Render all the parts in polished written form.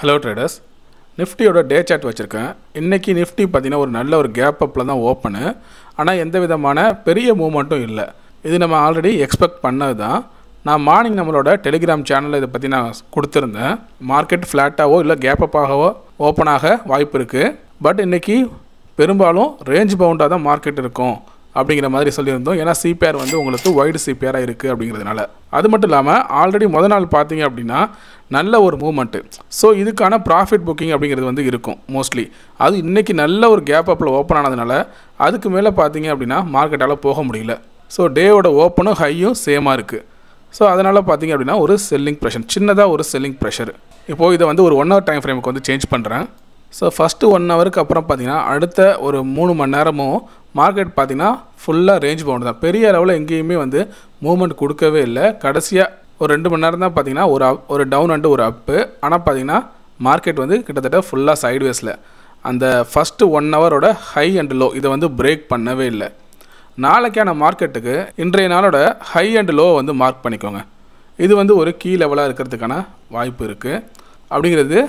Hello traders, நிஃப்டியோட டே chart வச்சுருக்கேன். இன்றைக்கி நிஃப்டி பார்த்திங்கன்னா ஒரு நல்ல ஒரு கேப் அப்பில் தான் ஓப்பனு. ஆனால் எந்த விதமான பெரிய மூவ்மெண்ட்டும் இல்லை. இது நம்ம ஆல்ரெடி எக்ஸ்பெக்ட் பண்ணது தான். நான் மார்னிங் நம்மளோட டெலிகிராம் சேனலில் இதை பற்றி நான் கொடுத்துருந்தேன். மார்க்கெட் ஃப்ளாட்டாகவோ இல்லை கேப் அப்பாகவோ ஓப்பனாக வாய்ப்பு இருக்குது. பட் இன்றைக்கி பெரும்பாலும் ரேஞ்ச் பவுண்டாக தான் மார்க்கெட் இருக்கும் அப்படிங்கிற மாதிரி சொல்லியிருந்தோம். ஏன்னா சிபிஆர் வந்து உங்களுக்கு வைடு சிபிஆராக இருக்குது அப்படிங்கிறதுனால. அது மட்டும் இல்லாமல் ஆல்ரெடி முதல் நாள் பார்த்தீங்க அப்படின்னா நல்ல ஒரு மூவ்மெண்ட்டு. ஸோ இதுக்கான ப்ராஃபிட் புக்கிங் அப்படிங்கிறது வந்து இருக்கும் மோஸ்ட்லி. அது இன்றைக்கி நல்ல ஒரு கேப் அப்பில் ஓப்பன் ஆனதுனால அதுக்கு மேலே பார்த்தீங்க அப்படின்னா மார்க்கெட்டால் போக முடியல. ஸோ டேவோட ஓப்பனும் ஹையும் சேமாக இருக்குது. ஸோ அதனால் பார்த்தீங்க அப்படின்னா ஒரு செல்லிங் ப்ரெஷர், சின்னதாக ஒரு செல்லிங் ப்ரெஷர். இப்போது இதை வந்து ஒரு 1 hour டைம் ஃப்ரேமுக்கு வந்து சேஞ்ச் பண்ணுறேன். ஸோ ஃபஸ்ட்டு 1 hourக்கு அப்புறம் பார்த்திங்கன்னா அடுத்த ஒரு 3 மணி நேரமும் மார்க்கெட் பார்த்திங்கன்னா ஃபுல்லாக ரேஞ்ச் பவுண்டு தான். பெரிய அளவில் எங்கேயுமே வந்து மூவ்மெண்ட் கொடுக்கவே இல்லை. கடைசியாக ஒரு 2 மணி நேரம் தான் பார்த்திங்கன்னா ஒரு டவுன் அண்டு ஒரு அப்பு. ஆனால் பார்த்திங்கன்னா மார்க்கெட் வந்து கிட்டத்தட்ட ஃபுல்லாக சைட்வேஸில் அந்த ஃபஸ்ட்டு 1 hourோட ஹை அண்ட் லோ இதை வந்து பிரேக் பண்ணவே இல்லை. நாளைக்கான மார்க்கெட்டுக்கு இன்றைய நாளோட ஹை அண்ட் லோ வந்து மார்க் பண்ணிக்கோங்க. இது வந்து ஒரு கீ லெவலாக இருக்கிறதுக்கான வாய்ப்பு இருக்குது. அப்படிங்கிறது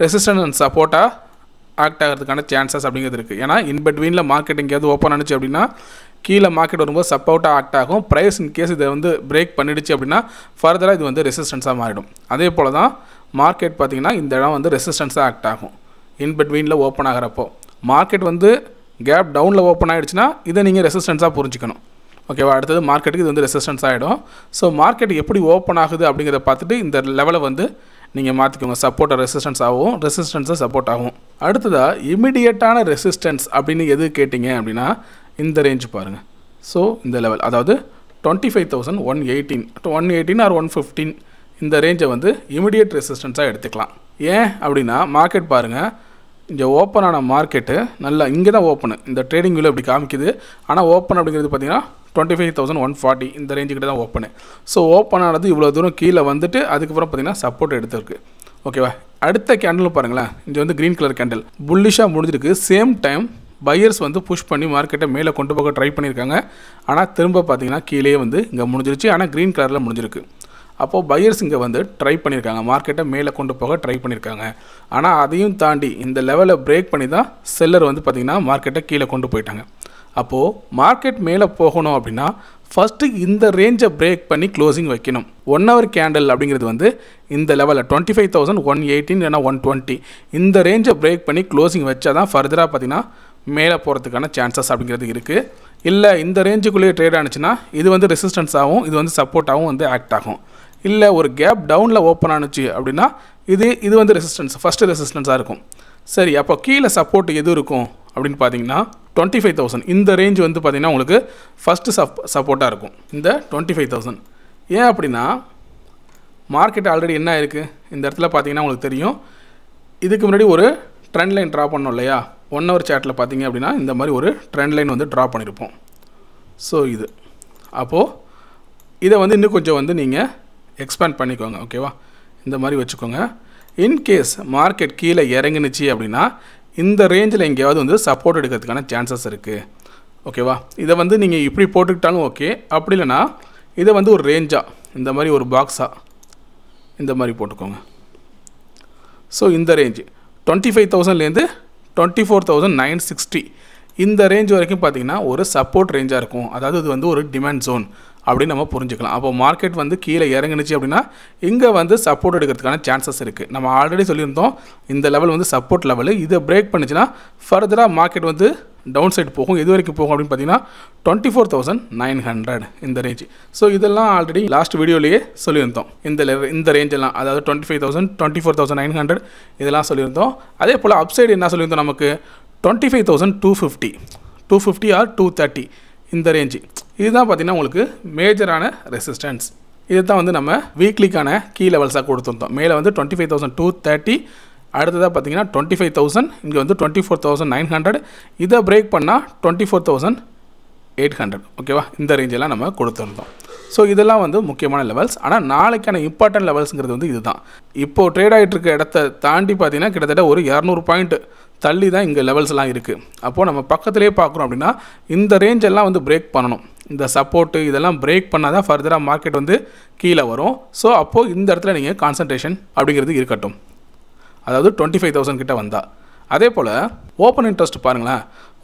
ரெசிஸ்டன்ஸ் அண்ட் சப்போர்ட்டாக ஆக்ட் ஆகிறதுக்கான சான்சஸ் அப்படிங்கிறது இருக்குது. ஏன்னா இன்பிட்வீனில் மார்க்கெட் எங்கேயாவது ஓப்பன் ஆனிச்சு அப்படின்னா கீழே மார்க்கெட் வரும்போது சப்போர்ட்டாக ஆக்ட் ஆகும். ப்ரைஸ் இன்கேஸ் இதை வந்து பிரேக் பண்ணிடுச்சு அப்படின்னா ஃபர்தராக இது வந்து ரெசிஸ்டன்ஸாக மாறிடும். அதே போல் தான் மார்க்கெட் பார்த்திங்கன்னா இந்த இடம் வந்து ரெசிஸ்டன்ஸாக ஆக்ட் ஆகும். இன்பிட்வீனில் ஓப்பன் ஆகிறப்போ மார்க்கெட் வந்து கேப் டவுனில் ஓப்பன் ஆகிடுச்சுன்னா இதை நீங்கள் ரெசிஸ்டன்ஸாக புரிஞ்சிக்கணும். ஓகேவா? அடுத்தது மார்க்கெட்டுக்கு இது வந்து ரெசிஸ்டன்ஸ் ஆகிடும். ஸோ மார்க்கெட் எப்படி ஓப்பன் ஆகுது அப்படிங்கிறத பார்த்துட்டு இந்த லெவலை வந்து நீங்கள் மாற்றிக்கோங்க. சப்போர்ட்டை ரெசிஸ்டன்ஸ் ஆகும், ரெசிஸ்டன்ஸை சப்போர்ட் ஆகும். அடுத்ததாக இமிடியேட்டான ரெசிஸ்டன்ஸ் அப்படின்னு எது கேட்டிங்க அப்படின்னா இந்த ரேஞ்ச் பாருங்கள். ஸோ இந்த லெவல், அதாவது 25,118 ஆர் 115 இந்த ரேஞ்சை வந்து இமிடியேட் ரெசிஸ்டன்ஸாக எடுத்துக்கலாம். ஏன் அப்படின்னா மார்க்கெட் பாருங்கள், இங்கே ஓப்பன் ஆன மார்க்கெட்டு நல்லா இங்கே தான் ஓப்பனு. இந்த ட்ரேடிங் வியூவில் இப்படி காமிக்குது. ஆனால் ஓப்பன் அப்படிங்கிறது பார்த்திங்கன்னா 25,140 இந்த ரேஞ்சுக்கிட்ட தான் ஓப்பனு. ஸோ ஓப்பன் ஆனது இவ்வளோ தூரம் கீழே வந்துட்டு அதுக்கப்புறம் பார்த்திங்கன்னா சப்போர்ட் எடுத்துருக்கு. ஓகேவா? அடுத்த கேண்டில் பாருங்களேன், இங்கே வந்து க்ரீன் கலர் கேண்டில் புல்லிஷாக முடிஞ்சிருக்கு. சேம் டைம் பையர்ஸ் வந்து புஷ் பண்ணி மார்க்கெட்டை மேலே கொண்டு போக ட்ரை பண்ணியிருக்காங்க. ஆனால் திரும்ப பார்த்திங்கன்னா கீழே வந்து இங்கே முடிஞ்சிருச்சு. ஆனால் க்ரீன் கலரில் முடிஞ்சிருக்கு. அப்போது பையர்ஸ் இங்கே வந்து ட்ரை பண்ணியிருக்காங்க, மார்க்கெட்டை மேலே கொண்டு போக ட்ரை பண்ணியிருக்காங்க. ஆனால் அதையும் தாண்டி இந்த லெவலை பிரேக் பண்ணி தான் செல்லர் வந்து பார்த்திங்கன்னா மார்க்கெட்டை கீழே கொண்டு போயிட்டாங்க. அப்போது மார்க்கெட் மேலே போகணும் அப்படின்னா ஃபஸ்ட்டு இந்த ரேஞ்சை பிரேக் பண்ணி க்ளோசிங் வைக்கணும். 1 hour கேண்டில் அப்படிங்கிறது வந்து இந்த லெவலில் 25,118 இல்லைனா 120 இந்த ரேஞ்சை பிரேக் பண்ணி க்ளோசிங் வச்சா தான் ஃபர்தராக பார்த்திங்கன்னா மேலே போகிறதுக்கான சான்சஸ் அப்படிங்கிறது இருக்குது. இல்லை இந்த ரேஞ்சுக்குள்ளேயே ட்ரேட் ஆனிச்சுன்னா இது வந்து ரெசிஸ்டன்ஸாகவும் இது வந்து சப்போர்ட்டாகவும் வந்து ஆக்ட் ஆகும். இல்லை ஒரு கேப் டவுனில் ஓப்பன் ஆனிச்சு அப்படின்னா இது வந்து ரெசிஸ்டன்ஸ், ஃபஸ்ட்டு ரெசிஸ்டன்ஸாக இருக்கும். சரி, அப்போ கீழே சப்போர்ட் எது இருக்கும் அப்படின்னு பார்த்தீங்கன்னா 25,000 இந்த ரேஞ்ச் வந்து பார்த்திங்கன்னா உங்களுக்கு ஃபஸ்ட்டு சப்போர்ட்டாக இருக்கும், இந்த 25,000. ஏன் அப்படின்னா மார்க்கெட் ஆல்ரெடி என்ன இருக்குது இந்த இடத்துல பார்த்திங்கன்னா உங்களுக்கு தெரியும். இதுக்கு முன்னாடி ஒரு ட்ரெண்ட் லைன் ட்ரா பண்ணோம் இல்லையா? 1 hour சார்ட்டில் பார்த்திங்க அப்படின்னா இந்த மாதிரி ஒரு ட்ரெண்ட் லைன் வந்து ட்ரா பண்ணியிருப்போம். ஸோ இது அப்போது இதை வந்து இன்னும் கொஞ்சம் வந்து நீங்கள் எக்ஸ்பேண்ட் பண்ணிக்கோங்க. ஓகேவா? இந்த மாதிரி வச்சுக்கோங்க. இன்கேஸ் மார்க்கெட் கீழே இறங்குனுச்சு அப்படின்னா இந்த ரேஞ்சில் எங்கேயாவது வந்து சப்போர்ட் எடுக்கிறதுக்கான சான்சஸ் இருக்குது. ஓகேவா? இதை வந்து நீங்கள் இப்படி போட்டுக்கிட்டாலும் ஓகே, அப்படி இல்லைனா இதை வந்து ஒரு ரேஞ்சாக இந்த மாதிரி ஒரு பாக்ஸாக இந்த மாதிரி போட்டுக்கோங்க. ஸோ இந்த ரேஞ்சு 25,000லேருந்து 24,960 இந்த ரேஞ்ச் வரைக்கும் பார்த்திங்கன்னா ஒரு சப்போர்ட் ரேஞ்சாக இருக்கும். அதாவது இது வந்து ஒரு டிமாண்ட் ஜோன் அப்படின்னு நம்ம புரிஞ்சுக்கலாம். அப்போ மார்க்கெட் வந்து கீழே இறங்குனுச்சு அப்படின்னா இங்கே வந்து சப்போர்ட் எடுக்கிறதுக்கான சான்சஸ் இருக்குது. நம்ம ஆல்ரெடி சொல்லியிருந்தோம் இந்த லெவல் வந்து சப்போர்ட் லெவலு. இதை பிரேக் பண்ணிச்சுன்னா ஃபர்தராக மார்க்கெட் வந்து டவுன் சைடு போகும். எது வரைக்கும் போகும் அப்படின்னு பார்த்தீங்கன்னா 24,900 இந்த ரேஞ்சு. ஸோ இதெல்லாம் ஆல்ரெடி லாஸ்ட் வீடியோலேயே சொல்லியிருந்தோம். இந்த ரேஞ்செல்லாம், அதாவது 25,000 24,900 இதெல்லாம் சொல்லியிருந்தோம். அதே போல் அப்சைடு என்ன சொல்லியிருந்தோம், நமக்கு 25,250 ஆர் 230 இந்த ரேஞ்சு. இதுதான் பார்த்திங்கன்னா உங்களுக்கு மேஜரான ரெசிஸ்டன்ஸ். இது தான் வந்து நம்ம வீக்லிக்கான கீ லெவல்ஸாக கொடுத்துருந்தோம். மேலே வந்து 25,230, அடுத்ததாக பார்த்திங்கன்னா 25,000, இங்கே வந்து 24,900. இதை பிரேக் பண்ணால் 24,800. ஓகேவா? இந்த ரேஞ்செல்லாம் நம்ம கொடுத்துருந்தோம். ஸோ இதெல்லாம் வந்து முக்கியமான லெவல்ஸ். ஆனால் நாளைக்கான இம்பார்ட்டன்ட் லெவல்ஸுங்கிறது வந்து இதுதான். இப்போது ட்ரேட் ஆகிட்டு இருக்க இடத்த தாண்டி பார்த்திங்கன்னா கிட்டத்தட்ட ஒரு 200 பாயிண்ட் தள்ளி தான் இங்கே லெவல்ஸ்லாம் இருக்குது. அப்போது நம்ம பக்கத்துலேயே பார்க்குறோம் அப்படின்னா இந்த ரேஞ்ச் எல்லாம் வந்து பிரேக் பண்ணணும். இந்த சப்போர்ட்டு இதெல்லாம் பிரேக் பண்ணால் தான் ஃபர்தராக மார்க்கெட் வந்து கீழே வரும். ஸோ அப்போது இந்த இடத்துல நீங்கள் கான்சன்ட்ரேஷன் அப்படிங்கிறது இருக்கட்டும். அதாவது 25,000 கிட்ட வந்தா. அதே போல் ஓப்பன் இன்ட்ரெஸ்ட் பாருங்களேன்.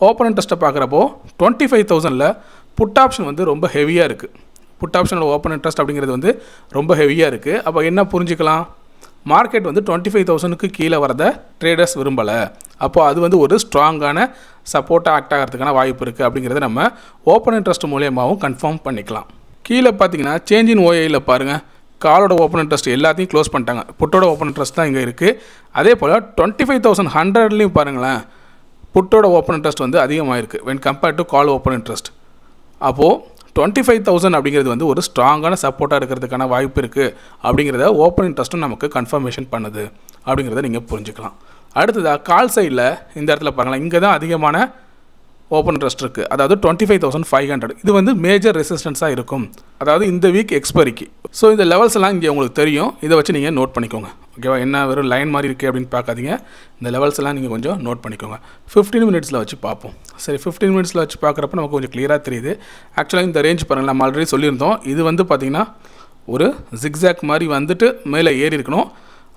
ஓப்பன் இன்ட்ரெஸ்ட்டை பார்க்குறப்போ 25,000ல் புட் ஆப்ஷன் வந்து ரொம்ப ஹெவியாக இருக்குது. புட் ஆப்ஷனோட ஓப்பன் இன்ட்ரெஸ்ட் அப்படிங்கிறது வந்து ரொம்ப ஹெவியாக இருக்குது. அப்போ என்ன புரிஞ்சுக்கலாம், மார்க்கெட் வந்து 25,000க்கு கீழே வரதை ட்ரேடர்ஸ் விரும்பலை. அப்போ அது வந்து ஒரு ஸ்ட்ராங்கான சப்போர்ட்டாக ஆக்ட் ஆகிறதுக்கான வாய்ப்பு இருக்குது அப்படிங்கிறத நம்ம ஓப்பன் இன்ட்ரெஸ்ட் மூலியமாகவும் கன்ஃபார்ம் பண்ணிக்கலாம். கீழே பார்த்தீங்கன்னா சேஞ்ச் இன் ஓஐயில் பாருங்கள், காலோட ஓப்பன் இன்ட்ரெஸ்ட் எல்லாத்தையும் க்ளோஸ் பண்ணிட்டாங்க. புட்டோட ஓப்பன் இன்ட்ரெஸ்ட் தான் இங்கே இருக்குது. அதே போல் 25,100லையும் பாருங்களேன், புட்டோட ஓப்பன் இன்ட்ரெஸ்ட் வந்து அதிகமாக இருக்குது when compared to call open interest. அப்போது 25,000 அப்படிங்கிறது வந்து ஒரு ஸ்ட்ராங்கான சப்போர்ட்டாக இருக்கிறதுக்கான வாய்ப்பு இருக்குது அப்படிங்கிறத ஓப்பன் இன்ட்ரெஸ்ட்டும் நமக்கு கன்ஃபர்மேஷன் பண்ணுது அப்படிங்கிறத நீங்கள் புரிஞ்சுக்கலாம். அடுத்ததாக கால் சைடில் இந்த இடத்துல பாருங்களேன், இங்கே தான் அதிகமான ஓப்பன் இன்ட்ரெஸ்ட் இருக்குது. அதாவது 25,500. இது வந்து மேஜர் ரெசிஸ்டன்ஸாக இருக்கும், அதாவது இந்த வீக் எக்ஸ்பைரிக்கு. ஸோ இந்த லெவல்ஸ் எல்லாம் இங்கே உங்களுக்கு தெரியும். இதை வச்சு நீங்கள் நோட் பண்ணிக்கோங்க. ஓகேவா, என்ன வெறும் லைன் மாதிரி இருக்குது அப்படின்னு பார்க்காதீங்க. இந்த லெவல்ஸ் எல்லாம் நீங்கள் கொஞ்சம் நோட் பண்ணிக்கோங்க. 15 மினிட்ஸில் வச்சு பார்ப்போம். சரி, 15 மினிட்ஸில் வச்சு பார்க்குறப்ப நமக்கு கொஞ்சம் கிளியராக தெரியுது. ஆக்சுவலாக இந்த ரேஞ்ச் பாருங்கள், நம்ம ஆல்ரெடி சொல்லியிருந்தோம். இது வந்து பார்த்திங்கன்னா ஒரு ஜிக்ஸாக் மாதிரி வந்துட்டு மேலே ஏறி இருக்கணும்.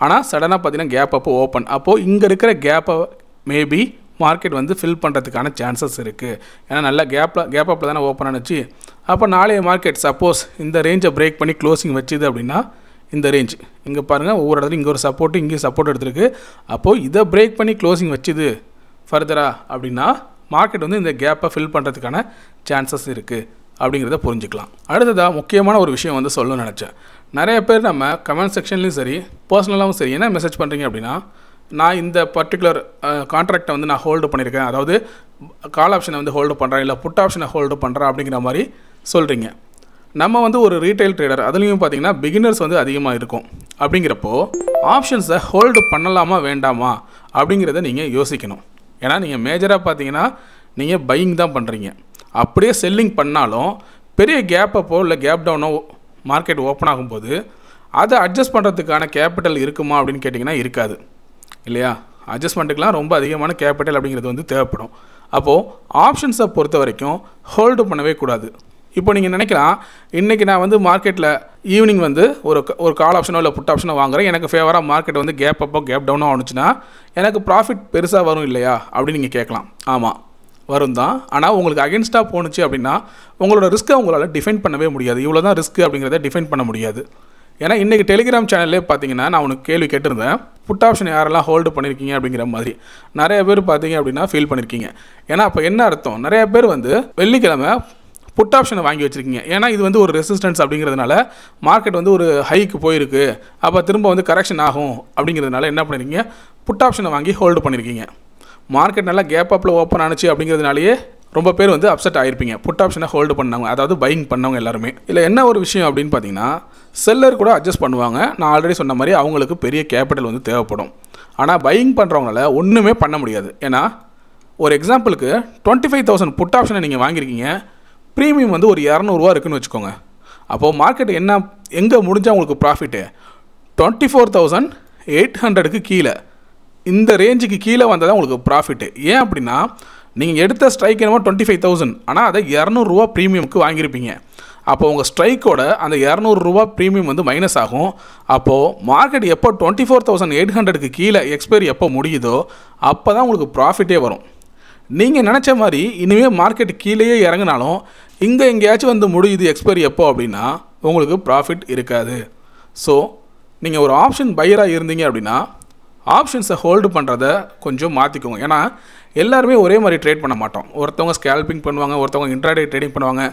ஆனால் சடனாக பார்த்தீங்கன்னா கேப் அப்போ ஓப்பன். அப்போது இங்கே இருக்கிற கேப்பை மேபி மார்க்கெட் வந்து ஃபில் பண்ணுறதுக்கான சான்சஸ் இருக்குது. ஏன்னா நல்லா கேப் அப்பில் தானே ஓப்பன் ஆனிச்சு. அப்போ நாளைய மார்க்கெட் சப்போஸ் இந்த ரேஞ்சை பிரேக் பண்ணி க்ளோசிங் வச்சுது அப்படின்னா, இந்த ரேஞ்ச் இங்கே பாருங்கள், ஒவ்வொரு இடத்துல இங்கே ஒரு சப்போர்ட்டு இங்கேயும் சப்போர்ட் எடுத்துருக்கு. அப்போது இதை பிரேக் பண்ணி க்ளோசிங் வச்சுது ஃபர்தராக அப்படின்னா மார்க்கெட் வந்து இந்த கேப்பை ஃபில் பண்ணுறதுக்கான சான்சஸ் இருக்குது அப்படிங்கிறத புரிஞ்சுக்கலாம். அடுத்ததாக முக்கியமான ஒரு விஷயம் வந்து சொல்லணும்னு நினச்சேன். நிறைய பேர் நம்ம கமெண்ட் செக்ஷன்லேயும் சரி பர்சனலாகவும் சரி என்ன மெசேஜ் பண்ணுறீங்க அப்படின்னா, நான் இந்த பர்டிகுலர் கான்ட்ராக்டை வந்து நான் ஹோல்டு பண்ணியிருக்கேன், அதாவது கால் ஆப்ஷனை வந்து ஹோல்டு பண்ணுறேன், இல்லை புட் ஆப்ஷனை ஹோல்டு பண்ணுறேன் அப்படிங்கிற மாதிரி சொல்கிறீங்க. நம்ம வந்து ஒரு ரீட்டைல் ட்ரேடர், அதுலேயும் பார்த்தீங்கன்னா பிகினர்ஸ் வந்து அதிகமாக இருக்கும். அப்படிங்கிறப்போ ஆப்ஷன்ஸை ஹோல்டு பண்ணலாமா வேண்டாமா அப்படிங்கிறத நீங்கள் யோசிக்கணும். ஏன்னா நீங்கள் மேஜராக பார்த்தீங்கன்னா நீங்கள் பையிங் தான் பண்ணுறீங்க. அப்படியே செல்லிங் பண்ணாலும் பெரிய கேப் அப்போ இல்லை கேப் டவுனோ மார்க்கெட் ஓப்பன் ஆகும்போது அதை அட்ஜஸ்ட் பண்ணுறதுக்கான கேபிட்டல் இருக்குமா அப்படின்னு கேட்டிங்கன்னா இருக்காது இல்லையா. அட்ஜஸ்ட்மெண்ட்டுக்கெலாம் ரொம்ப அதிகமான கேபிட்டல் அப்படிங்கிறது வந்து தேவைப்படும். அப்போது ஆப்ஷன்ஸை பொறுத்த வரைக்கும் ஹோல்டு பண்ணவே கூடாது. இப்போ நீங்கள் நினைக்கலாம், இன்றைக்கி நான் வந்து மார்க்கெட்டில் ஈவினிங் வந்து ஒரு கால் ஆப்ஷனோ இல்லை புட் ஆப்ஷனோ வாங்குகிறேன், எனக்கு ஃபேவராக மார்க்கெட் வந்து கேப் அப்போ கேப் டவுனோ ஆணுச்சுன்னா எனக்கு ப்ராஃபிட் பெருசாக வரும் இல்லையா அப்படின்னு நீங்கள் கேட்கலாம். ஆமாம், வரும் தான். ஆனால் உங்களுக்கு அகென்ஸ்டாக போணுச்சு அப்படின்னா உங்களோட ரிஸ்க்கை உங்களால் டிஃபைன் பண்ணவே முடியாது. இவ்வளோ தான் ரிஸ்க் அப்படிங்கிறத டிஃபைன் பண்ண முடியாது. ஏன்னா இன்றைக்கி டெலிகிராம் சேனல்லே பார்த்தீங்கன்னா நான் உனக்கு கேள்வி கேட்டிருந்தேன், புட் ஆப்ஷன் யாரெல்லாம் ஹோல்டு பண்ணியிருக்கீங்க அப்படிங்கிற மாதிரி. நிறைய பேர் பார்த்தீங்க அப்படின்னா ஃபீல் பண்ணியிருக்கீங்க. ஏன்னா அப்போ என்ன அர்த்தம், நிறைய பேர் வந்து வெள்ளிக்கிழமை புட் ஆப்ஷனை வாங்கி வச்சுருக்கீங்க. ஏன்னா இது வந்து ஒரு ரெசிஸ்டன்ஸ் அப்படிங்கிறதுனால மார்க்கெட் வந்து ஒரு ஹைக்கு போயிருக்கு, அப்போ திரும்ப வந்து கரெக்ஷன் ஆகும் அப்படிங்கிறதுனால என்ன பண்ணியிருக்கீங்க, புட் ஆப்ஷனை வாங்கி ஹோல்டு பண்ணியிருக்கீங்க. மார்க்கெட் நல்லா கேப் அப்பில் ஓப்பன் ஆனிச்சு அப்படிங்கிறதுனாலேயே ரொம்ப பேர் வந்து அப்செட் ஆகிருப்பீங்க, புட் ஆப்ஷனை ஹோல்டு பண்ணவங்க, அதாவது பையிங் பண்ணவங்க எல்லாருமே. இல்லை என்ன ஒரு விஷயம் அப்படின்னு பார்த்தீங்கன்னா, செல்லர் கூட அட்ஜஸ்ட் பண்ணுவாங்க. நான் ஆல்ரெடி சொன்ன மாதிரி அவங்களுக்கு பெரிய கேபிட்டல் வந்து தேவைப்படும். ஆனால் பையிங் பண்ணுறவங்களால ஒன்றுமே பண்ண முடியாது. ஏன்னா ஒரு எக்ஸாம்பிளுக்கு 25,000 புட் ஆப்ஷனை நீங்கள் வாங்கியிருக்கீங்க, ப்ரீமியம் வந்து ஒரு 200 இருக்குன்னு வச்சுக்கோங்க. அப்போது மார்க்கெட் என்ன எங்கே முடிஞ்சால் உங்களுக்கு ப்ராஃபிட்டு 24,800க்கு கீழே, இந்த ரேஞ்சுக்கு கீழே வந்தால் தான் உங்களுக்கு ப்ராஃபிட்டு. ஏன் அப்படின்னா நீங்கள் எடுத்த ஸ்ட்ரைக் என்னமோ 25,000, ஆனால் அதை 200 ப்ரீமியமுக்கு வாங்கியிருப்பீங்க. அப்போ உங்கள் ஸ்ட்ரைக்கோட அந்த 200 ப்ரீமியம் வந்து மைனஸ் ஆகும். அப்போது மார்க்கெட் எப்போ 24,800க்கு கீழே எக்ஸ்பைரி எப்போ முடியுதோ அப்போ தான் உங்களுக்கு ப்ராஃபிட்டே வரும். நீங்கள் நினச்ச மாதிரி இனிமேல் மார்க்கெட் கீழேயே இறங்கினாலும் இங்கே எங்கேயாச்சும் வந்து முடியுது எக்ஸ்பைரி எப்போ அப்படின்னா உங்களுக்கு ப்ராஃபிட் இருக்காது. ஸோ நீங்கள் ஒரு ஆப்ஷன் பையராக இருந்தீங்க அப்படின்னா ஆப்ஷன்ஸை ஹோல்டு பண்ணுறத கொஞ்சம் மாற்றிக்கோங்க. ஏன்னா எல்லாருமே ஒரே மாதிரி ட்ரேட் பண்ண மாட்டோம். ஒருத்தவங்க ஸ்கேல்பிங் பண்ணுவாங்க, ஒருத்தவங்க இன்ட்ராடே ட்ரேடிங் பண்ணுவாங்க.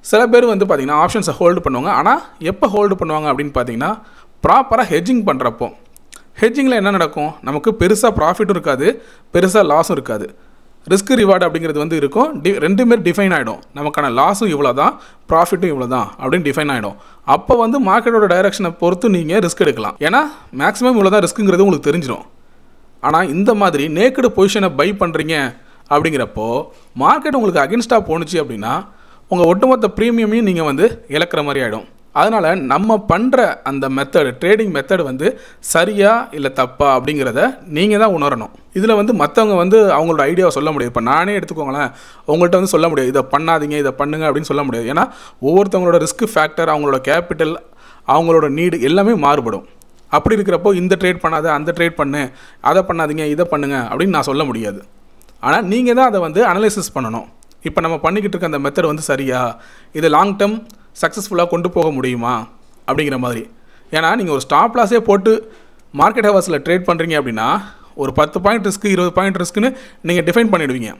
சில பேர் வந்து பார்த்திங்கன்னா ஆப்ஷன்ஸை ஹோல்டு பண்ணுவாங்க. ஆனால் எப்போ ஹோல்டு பண்ணுவாங்க அப்படின்னு பார்த்தீங்கன்னா ப்ராப்பராக ஹெட்ஜிங் பண்ணுறப்போ. ஹெட்ஜிங்கில் என்ன நடக்கும், நமக்கு பெருசாக ப்ராஃபிட்டும் இருக்காது, பெருசாக லாஸும் இருக்காது. ரிஸ்க் ரிவார்டு அப்படிங்கிறது வந்து இருக்கும். ரெண்டுமே டிஃபைன் ஆகிடும். நமக்கான லாஸும் இவ்வளோ தான், ப்ராஃபிட்டும் இவ்வளோ தான் அப்படின்னு டிஃபைன் ஆகிடும். அப்போ வந்து மார்க்கெட்டோட டைரெக்ஷனை பொறுத்து நீங்கள் ரிஸ்க் எடுக்கலாம். ஏன்னா மேக்ஸிமம் இவ்வளோ தான் ரிஸ்க்குங்கிறது உங்களுக்கு தெரிஞ்சிடும். ஆனால் இந்த மாதிரி நேக்கடு பொசிஷனை பை பண்ணுறீங்க அப்படிங்கிறப்போ மார்க்கெட் உங்களுக்கு அகென்ஸ்டாக போணுச்சு அப்படின்னா உங்கள் ஒட்டுமொத்த ப்ரீமியமையும் நீங்கள் வந்து இழக்கிற மாதிரி ஆகிடும். அதனால் நம்ம பண்ணுற அந்த மெத்தடு, ட்ரேடிங் மெத்தடு வந்து சரியா இல்லை தப்பா அப்படிங்கிறத நீங்கள் தான் உணரணும். இதில் வந்து மற்றவங்க வந்து அவங்களோட ஐடியாவை சொல்ல முடியாது. இப்போ நானே எடுத்துக்கோங்களேன், உங்கள்கிட்ட வந்து சொல்ல முடியாது இதை பண்ணாதீங்க இதை பண்ணுங்க அப்படின்னு சொல்ல முடியாது. ஏன்னா ஒவ்வொருத்தவங்களோட ரிஸ்க் ஃபேக்டர், அவங்களோட கேபிட்டல், அவங்களோட நீடு எல்லாமே மாறுபடும். அப்படி இருக்கிறப்போ இந்த ட்ரேட் பண்ணாத, அந்த ட்ரேட் பண்ணு, அதை பண்ணாதீங்க, இதை பண்ணுங்க அப்படின்னு நான் சொல்ல முடியாது. ஆனால் நீங்கள் தான் அதை வந்து அனலைசிஸ் பண்ணணும். இப்போ நம்ம பண்ணிக்கிட்டு இருக்க அந்த மெத்தட் வந்து சரியா, இதை லாங் டேர்ம் சக்ஸஸ்ஃபுல்லாக கொண்டு போக முடியுமா அப்படிங்கிற மாதிரி. ஏன்னா நீங்கள் ஒரு ஸ்டாப் லாஸே போட்டு மார்க்கெட் ஹவர்ஸில் ட்ரேட் பண்ணுறீங்க அப்படின்னா ஒரு 10 பாயிண்ட் ரிஸ்க்கு, 20 பாயிண்ட் ரிஸ்க்குன்னு நீங்கள் டிஃபைன் பண்ணிவிடுவீங்க.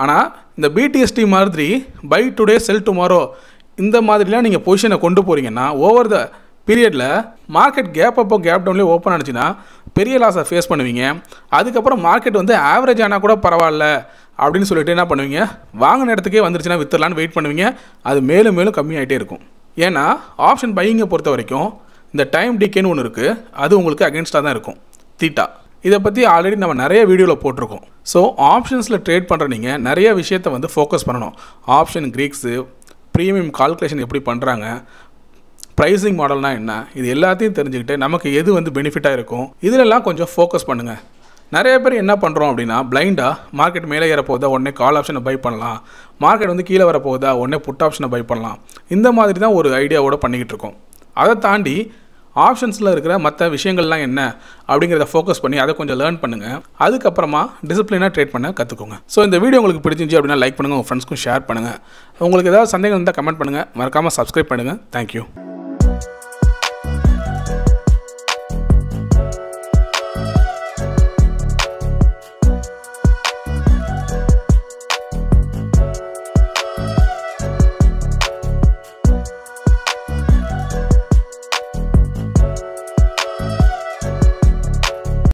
ஆனால் இந்த பிடிஎஸ்டி மாதிரி பை டுடே செல் டுமாரோ இந்த மாதிரிலாம் நீங்கள் பொசிஷனை கொண்டு போகிறீங்கன்னா ஓவர் த பீரியடில் மார்க்கெட் கேப் அப்போ கேப் டவுன்லேயே ஓப்பன் ஆனிச்சுன்னா பெரிய லாஸை ஃபேஸ் பண்ணுவீங்க. அதுக்கப்புறம் மார்க்கெட் வந்து ஆவரேஜ் ஆனால் கூட பரவாயில்ல அப்படின்னு சொல்லிட்டு என்ன பண்ணுவீங்க, வாங்கின இடத்துக்கே வந்துருச்சுன்னா வித்துடலான்னு வெயிட் பண்ணுவீங்க. அது மேலும் மேலும் கம்மியாகிட்டே இருக்கும். ஏன்னா ஆப்ஷன் பையிங்கை பொறுத்த வரைக்கும் இந்த டைம் டிகேன்னு ஒன்று இருக்குது, அது உங்களுக்கு அகென்ஸ்டாக தான் இருக்கும், தீட்டா. இதை பற்றி ஆல்ரெடி நம்ம நிறைய வீடியோவில் போட்டிருக்கோம். ஸோ ஆப்ஷன்ஸில் ட்ரேட் பண்ணுற நீங்கள் நிறைய விஷயத்தை வந்து ஃபோக்கஸ் பண்ணணும். ஆப்ஷன் கிரீக்ஸு, ப்ரீமியம் கால்குலேஷன் எப்படி பண்ணுறாங்க, ப்ரைஸிங் மாடல்னால் என்ன, இது எல்லாத்தையும் தெரிஞ்சுக்கிட்டு நமக்கு எது வந்து பெனிஃபிட்டாக இருக்கும் இதிலெல்லாம் கொஞ்சம் ஃபோக்கஸ் பண்ணுங்கள். நிறைய பேர் என்ன பண்ணுறோம் அப்படின்னா பிளைண்டாக மார்க்கெட் மேலே ஏற போகுதா உடனே கால் ஆப்ஷனை பை பண்ணலாம், மார்க்கெட் வந்து கீழே வர போகுதா உடனே புட் ஆப்ஷனை பை பண்ணலாம், இந்த மாதிரி தான் ஒரு ஐடியாவோடு பண்ணிக்கிட்டு இருக்கோம். அதை தாண்டி ஆப்ஷன்ஸில் இருக்கிற மற்ற விஷயங்கள்லாம் என்ன அப்படிங்கிறத ஃபோக்கஸ் பண்ணி அதை கொஞ்சம் லேர்ன் பண்ணுங்கள். அதுக்கப்புறமா டிசிப்ளினாக ட்ரேட் பண்ண கற்றுக்கோங்க. ஸோ இந்த வீடியோ உங்களுக்கு பிடிச்சிருந்துச்சு அப்படின்னா லைக் பண்ணுங்கள், உங்கள் ஃப்ரெண்ட்ஸ்க்கும் ஷேர் பண்ணுங்கள். உங்களுக்கு ஏதாவது சந்தேகம் இருந்தால் கமெண்ட் பண்ணுங்கள். மறக்காமல் சப்ஸ்கிரைப் பண்ணுங்கள். தேங்க்யூ.